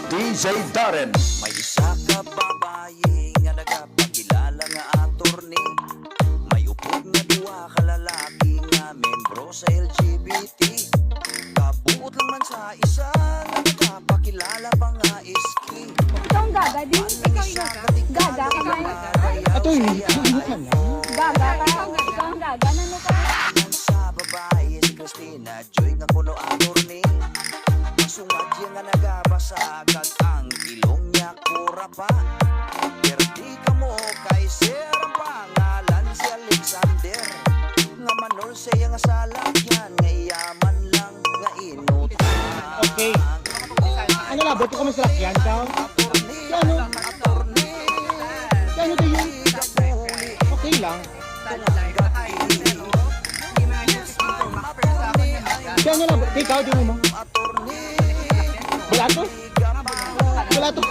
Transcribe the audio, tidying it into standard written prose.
DJ Darren. May isa ka babae nga nagapakilala nga attorney. May upod nga duwa ka lalaki nga membro sa LGBT. Kabuot lang man sa isa nga nagapakilala pa nga iski. Ikaw ang gaga din? Ikaw yung gaga ka man? Ato hindi ka lang. Gaga ka? Ikaw ang gaga? Nano ka? Ang sa babae si Christina Joy nga kuno attorney. Masungad siya nga nagabasagag ang ilong niya kura pa. Perdi ka mo kay Sir ang pangalan si Alexander. Nga manol siya nga salakyan nga yaman lang nga inutang. Okay. Ano lang, boto kami sa lakyan ka? Ano? Ano to yun? Okay lang. Ano lang, ikaw di mo mo? Wala to? Wala to?